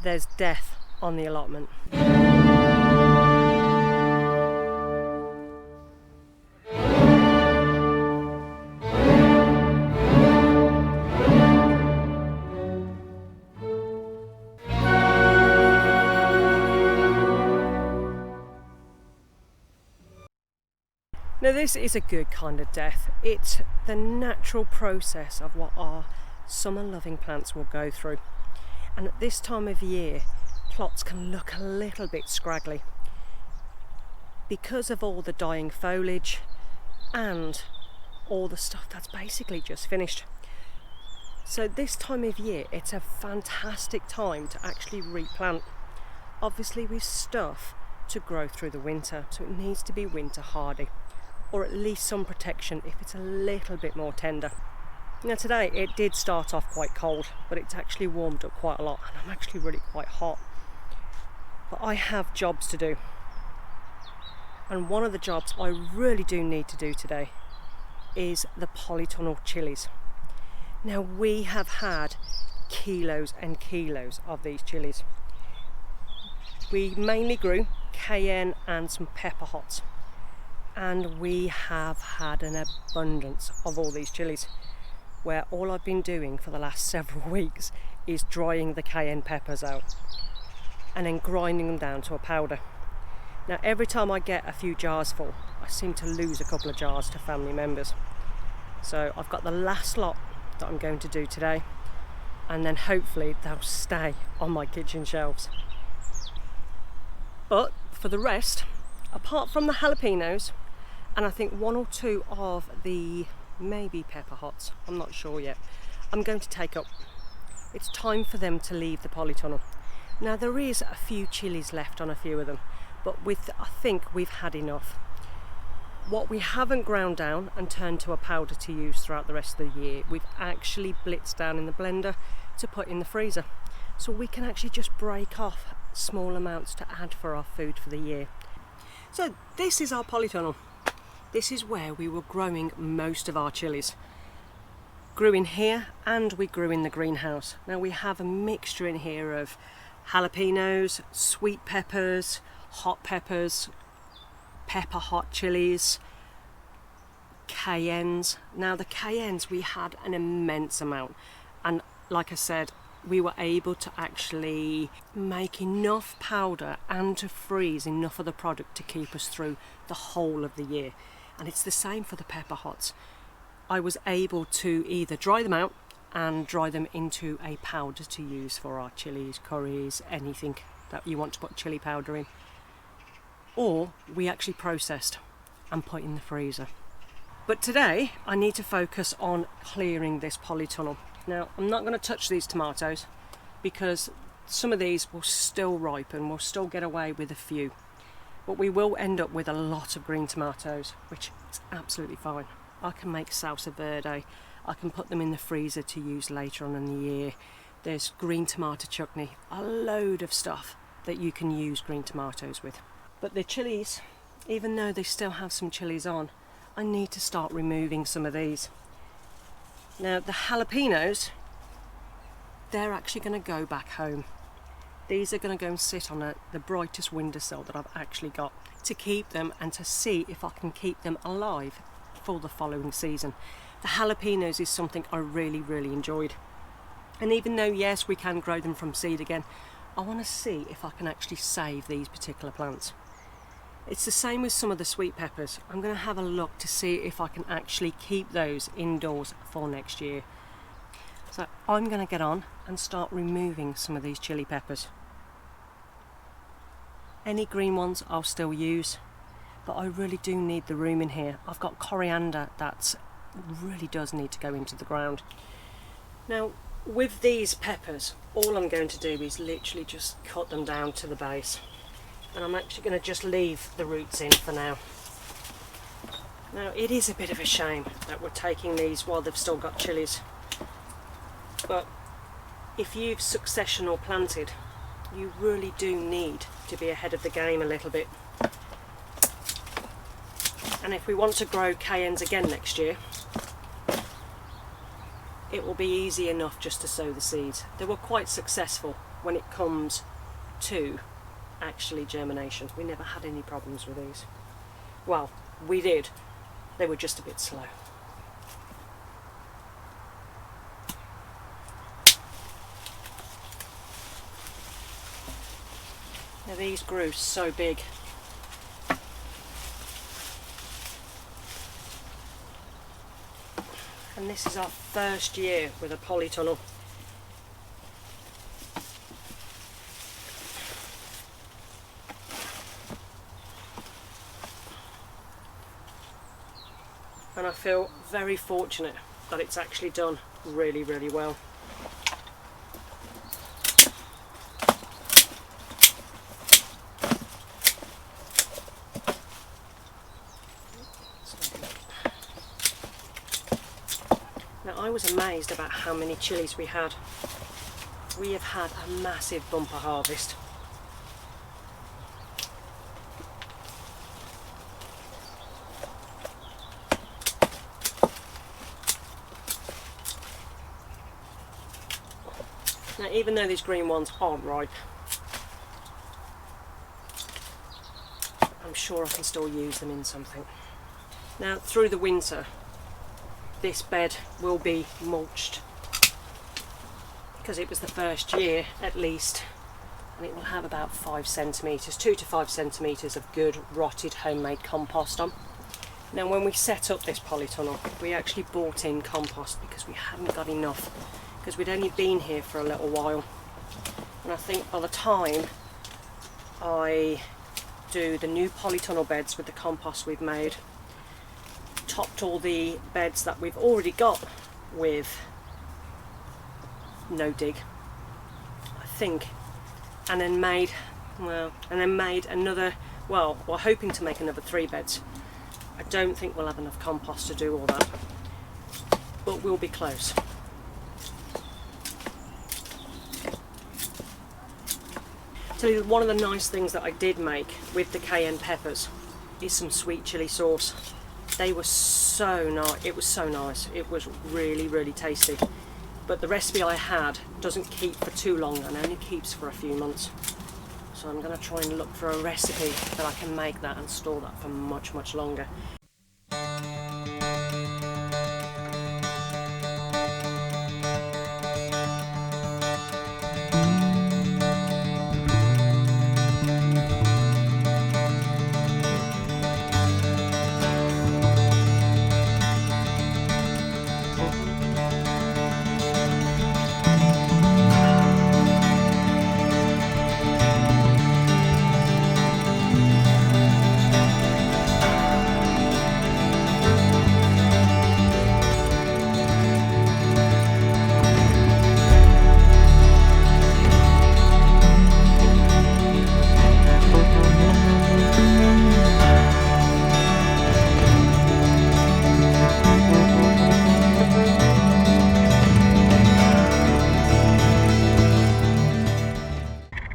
there's death on the allotment. Now this is a good kind of death. It's the natural process of what our summer loving plants will go through. And at this time of year, plots can look a little bit scraggly because of all the dying foliage and all the stuff that's basically just finished. So this time of year, it's a fantastic time to actually replant. Obviously with stuff to grow through the winter, so it needs to be winter hardy, or at least some protection if it's a little bit more tender. Now today it did start off quite cold, but it's actually warmed up quite a lot and I'm actually really quite hot. But I have jobs to do. And one of the jobs I really do need to do today is the polytunnel chilies. Now we have had kilos and kilos of these chilies. We mainly grew cayenne and some pepper hots. And we have had an abundance of all these chilies, where all I've been doing for the last several weeks is drying the cayenne peppers out and then grinding them down to a powder. Now every time I get a few jars full, I seem to lose a couple of jars to family members. So I've got the last lot that I'm going to do today, and then hopefully they'll stay on my kitchen shelves. But for the rest, apart from the jalapenos, and I think one or two of the maybe pepper hots, I'm not sure yet, I'm going to take up. It's time for them to leave the polytunnel. Now there is a few chilies left on a few of them, but I think we've had enough. What we haven't ground down and turned to a powder to use throughout the rest of the year, we've actually blitzed down in the blender to put in the freezer. So we can actually just break off small amounts to add for our food for the year. So this is our polytunnel. This is where we were growing most of our chilies. Grew in here and we grew in the greenhouse. Now we have a mixture in here of jalapenos, sweet peppers, hot peppers, pepper hot chilies, cayennes. Now the cayennes, we had an immense amount, and like I said, we were able to actually make enough powder and to freeze enough of the product to keep us through the whole of the year. And it's the same for the pepper hots. I was able to either dry them out and dry them into a powder to use for our chilies, curries, anything that you want to put chili powder in, or we actually processed and put in the freezer. But today I need to focus on clearing this polytunnel. Now I'm not going to touch these tomatoes because some of these will still ripen, we'll still get away with a few, but we will end up with a lot of green tomatoes, which is absolutely fine. I can make salsa verde, I can put them in the freezer to use later on in the year. There's green tomato chutney, a load of stuff that you can use green tomatoes with. But the chilies, even though they still have some chilies on, I need to start removing some of these. Now the jalapenos, they're actually going to go back home. These are going to go and sit on the brightest windowsill that I've actually got to keep them and to see if I can keep them alive for the following season. The jalapenos is something I really, really enjoyed. And even though, yes, we can grow them from seed again, I want to see if I can actually save these particular plants. It's the same with some of the sweet peppers. I'm going to have a look to see if I can actually keep those indoors for next year. So I'm going to get on and start removing some of these chili peppers. Any green ones I'll still use, but I really do need the room in here. I've got coriander that really does need to go into the ground. Now with these peppers, all I'm going to do is literally just cut them down to the base, and I'm actually going to just leave the roots in for now. Now it is a bit of a shame that we're taking these while they've still got chilies, but if you've succession or planted, you really do need to be ahead of the game a little bit. And if we want to grow cayennes again next year, it will be easy enough just to sow the seeds. They were quite successful when it comes to actually germination. We never had any problems with these. Well, we did. They were just a bit slow. Now these grew so big. And this is our first year with a polytunnel. And I feel very fortunate that it's actually done really, really well. Now I was amazed about how many chilies we had. We have had a massive bumper harvest. Now, even though these green ones aren't ripe, I'm sure I can still use them in something. Now, through the winter, this bed will be mulched because it was the first year at least, and it will have about 5 centimetres, 2 to 5 centimetres of good rotted homemade compost on. Now, when we set up this polytunnel, we actually bought in compost because we hadn't got enough, because we'd only been here for a little while. And I think by the time I do the new polytunnel beds with the compost we've made, topped all the beds that we've already got with no dig, I think, and then made another, well, we're hoping to make another 3 beds. I don't think we'll have enough compost to do all that, but we'll be close. So one of the nice things that I did make with the cayenne peppers is some sweet chili sauce. They were so nice. It was so nice. It was really, really tasty. But the recipe I had doesn't keep for too long and only keeps for a few months. So I'm going to try and look for a recipe that I can make that and store that for much, much longer.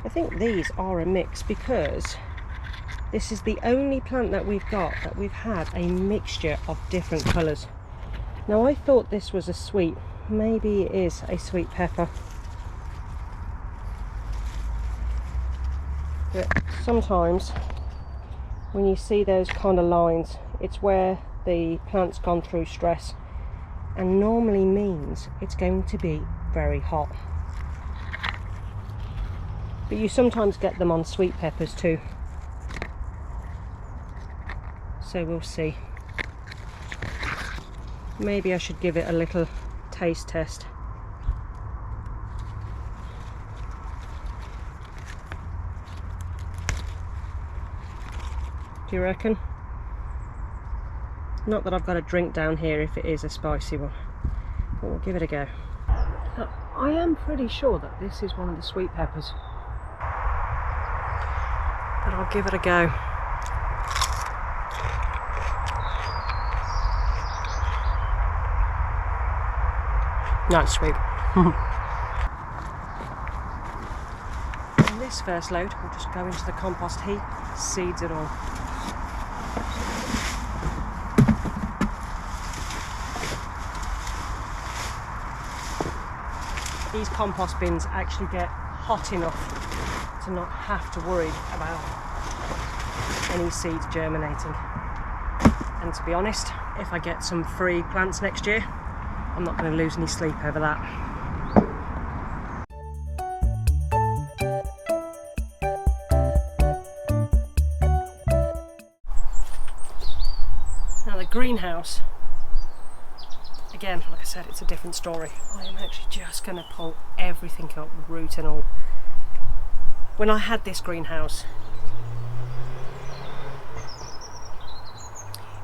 I think these are a mix because this is the only plant that we've got that we've had a mixture of different colours. Now I thought this was a sweet, maybe it is a sweet pepper. But sometimes when you see those kind of lines, it's where the plant's gone through stress and normally means it's going to be very hot. But you sometimes get them on sweet peppers too. So we'll see. Maybe I should give it a little taste test. Do you reckon? Not that I've got a drink down here if it is a spicy one, but we'll give it a go. I am pretty sure that this is one of the sweet peppers, but I'll give it a go. No, it's sweet. On this first load, we'll just go into the compost heap, seeds it all. These compost bins actually get hot enough to not have to worry about any seeds germinating. And to be honest, if I get some free plants next year, I'm not going to lose any sleep over that. Now the greenhouse, again, like I said, it's a different story. I am actually just going to pull everything up, root and all. When I had this greenhouse,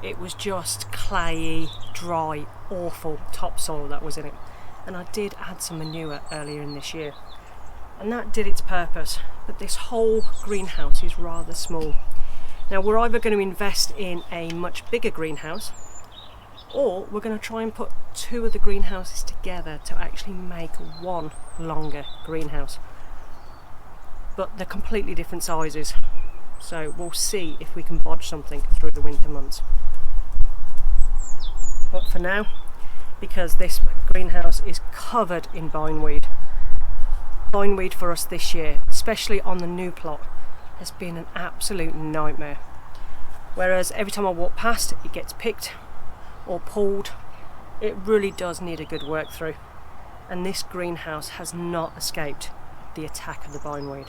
it was just clayey, dry, awful topsoil that was in it. And I did add some manure earlier in this year, and that did its purpose. But this whole greenhouse is rather small. Now we're either going to invest in a much bigger greenhouse, or we're going to try and put two of the greenhouses together to actually make one longer greenhouse. But they're completely different sizes, so we'll see if we can bodge something through the winter months. But for now, because this greenhouse is covered in bindweed for us this year, especially on the new plot, has been an absolute nightmare. Whereas every time I walk past, it gets picked or pulled. It really does need a good work through, and this greenhouse has not escaped the attack of the bindweed.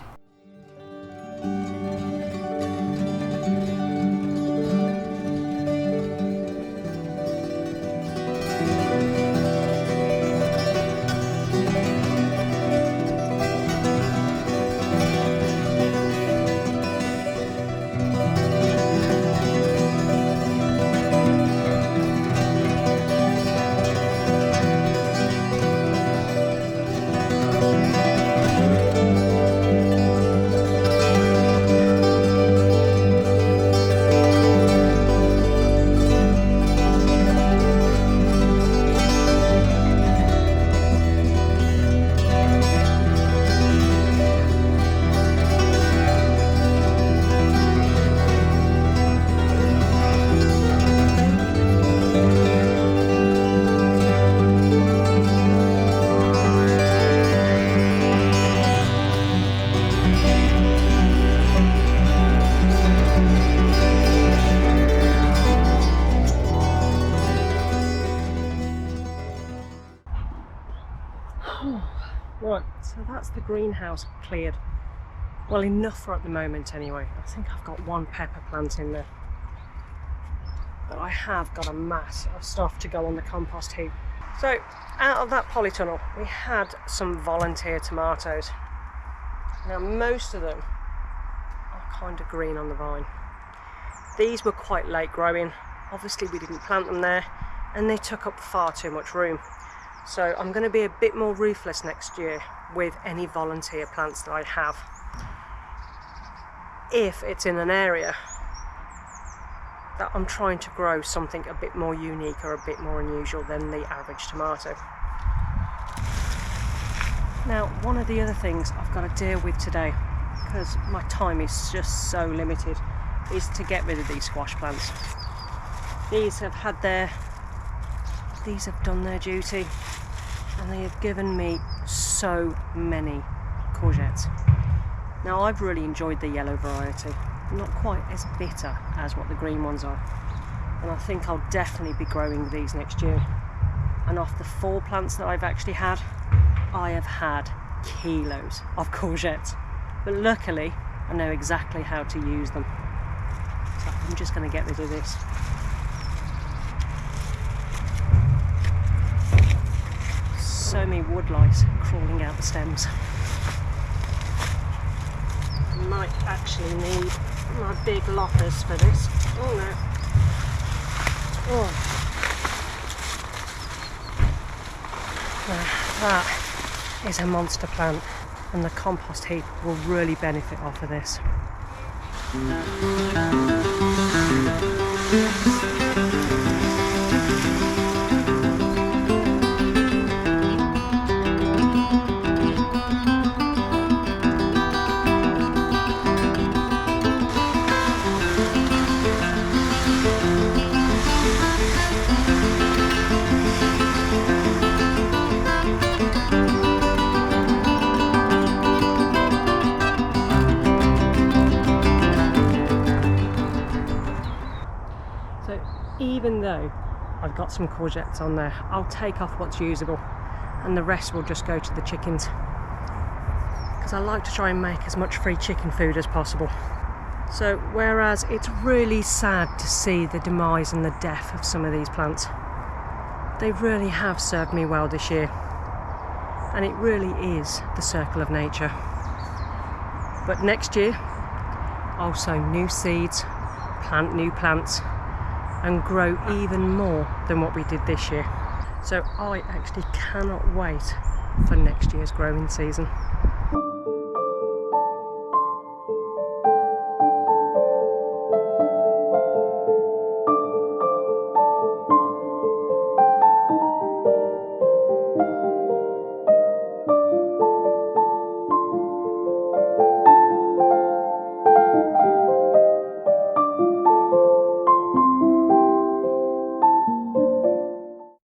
Right, so that's the greenhouse cleared. Well, enough for at the moment anyway. I think I've got one pepper plant in there. But I have got a mass of stuff to go on the compost heap. So, out of that polytunnel, we had some volunteer tomatoes. Now, most of them are kind of green on the vine. These were quite late growing. Obviously, we didn't plant them there, and they took up far too much room. So I'm going to be a bit more ruthless next year with any volunteer plants that I have. If it's in an area that I'm trying to grow something a bit more unique or a bit more unusual than the average tomato. Now, one of the other things I've got to deal with today, because my time is just so limited, is to get rid of these squash plants. These have done their duty, and they have given me so many courgettes. Now, I've really enjoyed the yellow variety, not quite as bitter as what the green ones are, and I think I'll definitely be growing these next year. And off the 4 plants that I've actually had, I have had kilos of courgettes, but luckily I know exactly how to use them, so I'm just going to get rid of this. So many wood lice crawling out the stems. Might actually need my big loppers for this. Oh no. Oh. That is a monster plant, and the compost heap will really benefit off of this. even though I've got some courgettes on there, I'll take off what's usable and the rest will just go to the chickens, because I like to try and make as much free chicken food as possible. So whereas it's really sad to see the demise and the death of some of these plants, they really have served me well this year, and it really is the circle of nature. But next year I'll sow new seeds, plant new plants and grow even more than what we did this year. So I actually cannot wait for next year's growing season.